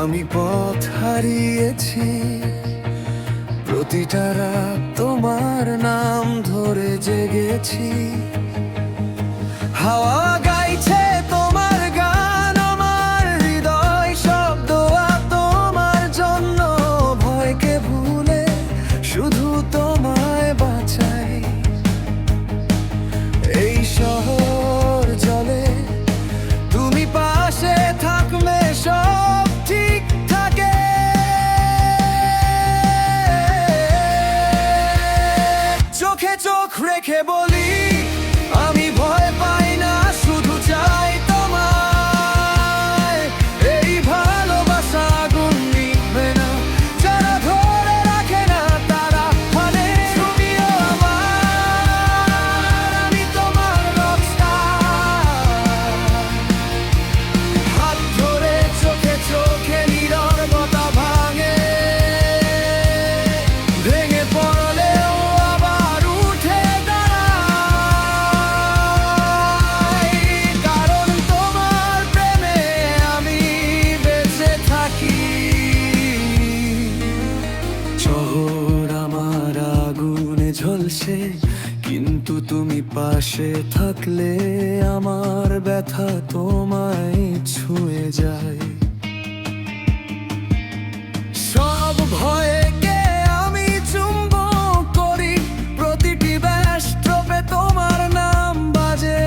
আমি পথ হারিয়েছি, প্রতিটা রাত তোমার নাম ধরে জেগেছি। হাওয়া গাইছে তোমার গান, আমার হৃদয় শব্দ তোমার জন্য। ভয়কে ভুলে শুধু তোমায় বাঁচাই। এই শহর জলে তুমি পাশে থাকলে সব ঠিক থাকে। চোখে চোখ রেখে বলি, আমি ভয় পাই না, শুধু চাই তোমায়। এই ভালোবাসা আগুন নিভবে না, যারা ধরে রাখে না তারা মানে। তুমিও আমার, আমি তোমার রকস্টার। হাত ধরে চোখে চোখে নীরবতা ভাঙে, ভেঙে পড়লেও আবার উঠে দাঁড়াই। কারণ তোমার প্রেমে আমি বেঁচে থাকি। শহর আমার আগুনে ঝলসে, কিন্তু তুমি পাশে থাকলে আমার ব্যথা তোমায় ছুঁয়ে যায়। সব ভয়কে আমি চুম্বন করি, প্রতিটি ব্যাস্ট্রপে তোমার নাম বাজে।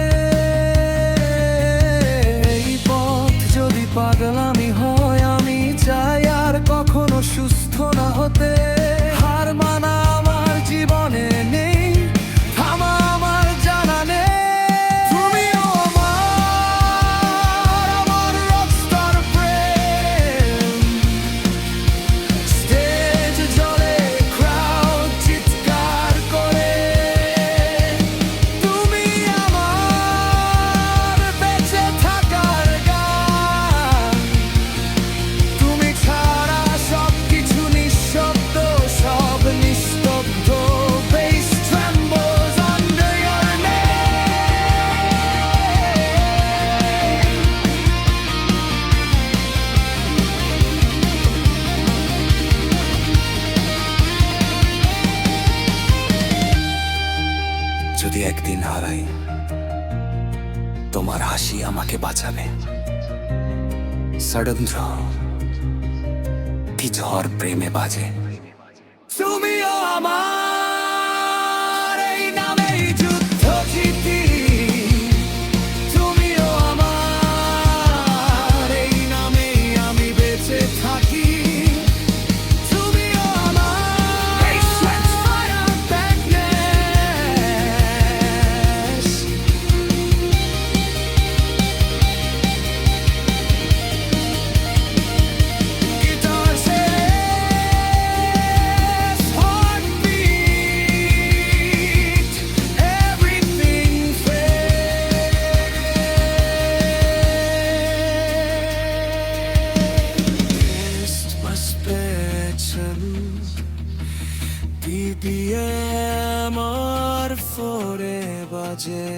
এই পথ যদি পাগলামি হয়, আমি চাই আর কখনো সুস্থ না হতে। হার মানা আমার জীবনে নেই, থামা আমার জানা নেই। তুমিও আমার রকস্টার প্রেম। স্টেজ জলে ক্রাউড চিৎকার করে, তুমি আমার বেঁচে থাকার গান। তুমি ছাড়া সবকিছু নিঃশব্দ, সব নিস্তব্ধ। Bass trembles under your name. যদি একদিন হারাই, তোমার হাসি আমাকে বাঁচাবে। ষড়যন্ত্র কি ঝড় প্রেমে বাজে। তুমিও আমার, এই নামেই যুদ্ধ জিতি। তুমিও আমার, এই নামেই আমি বেঁচে থাকি। তুমিও আমার, এই Fire Badness। Guitar says heartbeat, everything fades. Special BPM আর ফোরে বাজে।